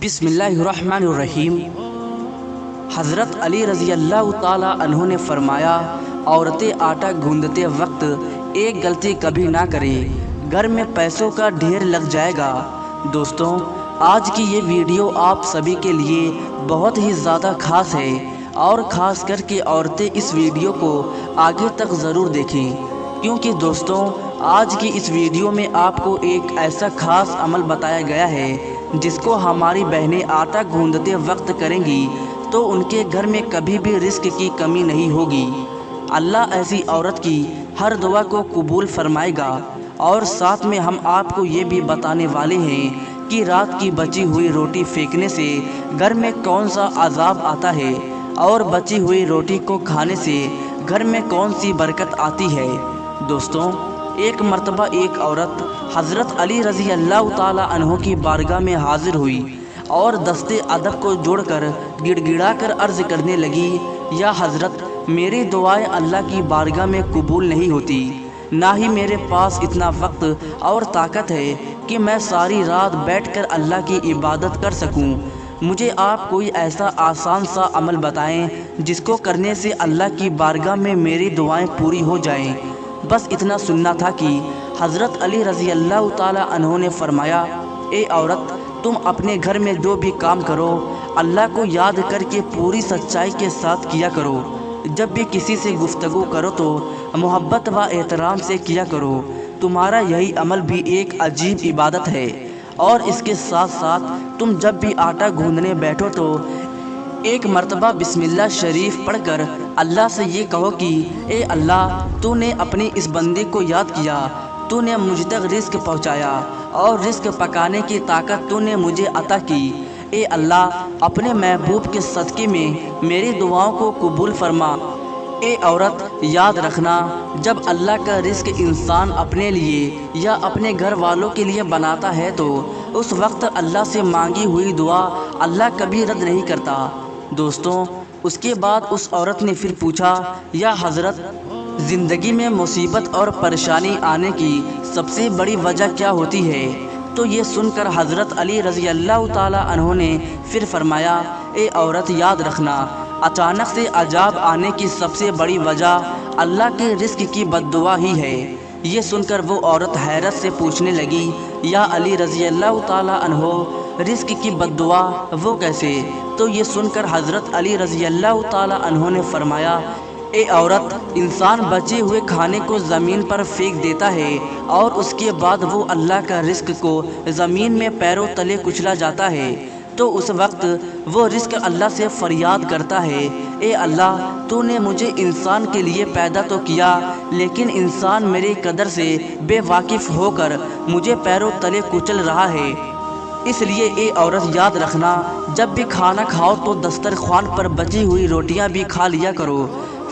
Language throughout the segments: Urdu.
بسم اللہ الرحمن الرحیم۔ حضرت علی رضی اللہ تعالی عنہ نے فرمایا، عورتیں آٹا گوندتے وقت ایک غلطی کبھی نہ کریں، گھر میں پیسوں کا ڈھیر لگ جائے گا۔ دوستوں، آج کی یہ ویڈیو آپ سبھی کے لیے بہت ہی زیادہ خاص ہے، اور خاص کر کے عورتیں اس ویڈیو کو آگے تک ضرور دیکھیں، کیونکہ دوستوں آج کی اس ویڈیو میں آپ کو ایک ایسا خاص عمل بتایا گیا ہے جس کو ہماری بہنیں آٹا گوندتے وقت کریں گی تو ان کے گھر میں کبھی بھی رزق کی کمی نہیں ہوگی۔ اللہ ایسی عورت کی ہر دعا کو قبول فرمائے گا۔ اور ساتھ میں ہم آپ کو یہ بھی بتانے والے ہیں کہ رات کی بچی ہوئی روٹی پھینکنے سے گھر میں کون سا عذاب آتا ہے، اور بچی ہوئی روٹی کو کھانے سے گھر میں کون سی برکت آتی ہے۔ دوستوں، ایک مرتبہ ایک عورت حضرت علی رضی اللہ تعالی عنہ کی بارگاہ میں حاضر ہوئی اور دستے ادب کو جوڑ کر گڑ گڑا کر عرض کرنے لگی، یا حضرت، میری دعائیں اللہ کی بارگاہ میں قبول نہیں ہوتی، نہ ہی میرے پاس اتنا وقت اور طاقت ہے کہ میں ساری رات بیٹھ کر اللہ کی عبادت کر سکوں۔ مجھے آپ کوئی ایسا آسان سا عمل بتائیں جس کو کرنے سے اللہ کی بارگاہ میں میری دعائیں پوری ہو جائیں۔ بس اتنا سننا تھا کہ حضرت علی رضی اللہ تعالی عنہ نے فرمایا، اے عورت، تم اپنے گھر میں جو بھی کام کرو اللہ کو یاد کر کے پوری سچائی کے ساتھ کیا کرو۔ جب بھی کسی سے گفتگو کرو تو محبت و احترام سے کیا کرو۔ تمہارا یہی عمل بھی ایک عجیب عبادت ہے۔ اور اس کے ساتھ ساتھ تم جب بھی آٹا گوندنے بیٹھو تو ایک مرتبہ بسم اللہ شریف پڑھ کر اللہ سے یہ کہو کہ اے اللہ، تو نے اپنی اس بندے کو یاد کیا، تو نے مجھ تک رزق پہنچایا، اور رزق پکانے کی طاقت تو نے مجھے عطا کی۔ اے اللہ، اپنے محبوب کے صدقے میں میری دعاؤں کو قبول فرما۔ اے عورت، یاد رکھنا، جب اللہ کا رزق انسان اپنے لیے یا اپنے گھر والوں کے لیے بناتا ہے تو اس وقت اللہ سے مانگی ہوئی دعا اللہ کبھی رد نہیں کرتا۔ دوستوں، اس کے بعد اس عورت نے پھر پوچھا، یا حضرت، زندگی میں مصیبت اور پریشانی آنے کی سب سے بڑی وجہ کیا ہوتی ہے؟ تو یہ سن کر حضرت علی رضی اللہ تعالی عنہ نے پھر فرمایا، اے عورت، یاد رکھنا، اچانک سے عذاب آنے کی سب سے بڑی وجہ اللہ کے رزق کی بد دعا ہی ہے۔ یہ سن کر وہ عورت حیرت سے پوچھنے لگی، یا علی رضی اللہ تعالی عنہ، رزق کی بد دعا وہ کیسے؟ تو یہ سن کر حضرت علی رضی اللہ تعالی عنہ نے فرمایا، اے عورت، انسان بچے ہوئے کھانے کو زمین پر پھینک دیتا ہے اور اس کے بعد وہ اللہ کا رزق کو زمین میں پیروں تلے کچلا جاتا ہے، تو اس وقت وہ رزق اللہ سے فریاد کرتا ہے، اے اللہ، تو نے مجھے انسان کے لیے پیدا تو کیا، لیکن انسان میرے قدر سے بے واقف ہو کر مجھے پیروں تلے کچل رہا ہے۔ اس لیے اے عورت، یاد رکھنا، جب بھی کھانا کھاؤ تو دسترخوان پر بچی ہوئی روٹیاں بھی کھا لیا کرو،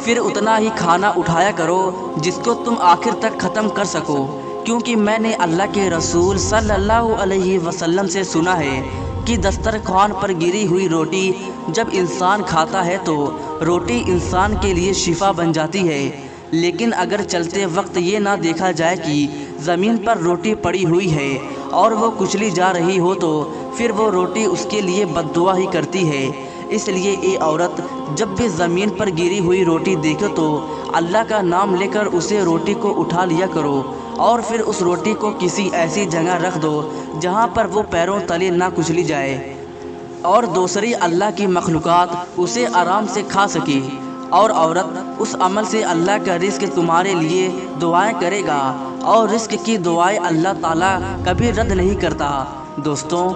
پھر اتنا ہی کھانا اٹھایا کرو جس کو تم آخر تک ختم کر سکو، کیونکہ میں نے اللہ کے رسول صلی اللہ علیہ وسلم سے سنا ہے کہ دسترخوان پر گری ہوئی روٹی جب انسان کھاتا ہے تو روٹی انسان کے لیے شفا بن جاتی ہے، لیکن اگر چلتے وقت یہ نہ دیکھا جائے کہ زمین پر روٹی پڑی ہوئی ہے اور وہ کچلی جا رہی ہو تو پھر وہ روٹی اس کے لیے بد دعا ہی کرتی ہے۔ اس لیے اے عورت، جب بھی زمین پر گری ہوئی روٹی دیکھو تو اللہ کا نام لے کر اسے روٹی کو اٹھا لیا کرو، اور پھر اس روٹی کو کسی ایسی جگہ رکھ دو جہاں پر وہ پیروں تلے نہ کچلی جائے، اور دوسری اللہ کی مخلوقات اسے آرام سے کھا سکے۔ اور عورت، اس عمل سے اللہ کا رزق تمہارے لیے دعائیں کرے گا، اور رزق کی دعائیں اللہ تعالیٰ کبھی رد نہیں کرتا۔ دوستوں،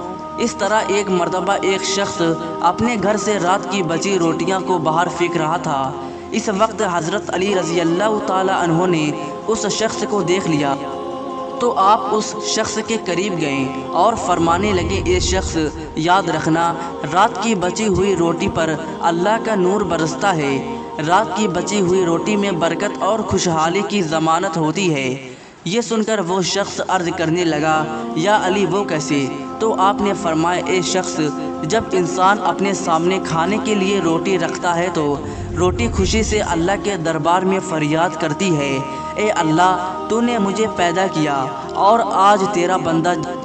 اس طرح ایک مرتبہ ایک شخص اپنے گھر سے رات کی بچی روٹیاں کو باہر پھینک رہا تھا۔ اس وقت حضرت علی رضی اللہ تعالی عنہ نے اس شخص کو دیکھ لیا تو آپ اس شخص کے قریب گئے اور فرمانے لگے، اے شخص، یاد رکھنا، رات کی بچی ہوئی روٹی پر اللہ کا نور برستا ہے۔ رات کی بچی ہوئی روٹی میں برکت اور خوشحالی کی ضمانت ہوتی ہے۔ یہ سن کر وہ شخص عرض کرنے لگا، یا علی، وہ کیسے؟ تو آپ نے فرمایا، اے شخص، جب انسان اپنے سامنے کھانے کے لیے روٹی رکھتا ہے تو روٹی خوشی سے اللہ کے دربار میں فریاد کرتی ہے، اے اللہ، تو نے مجھے پیدا کیا اور آج تیرا بندہ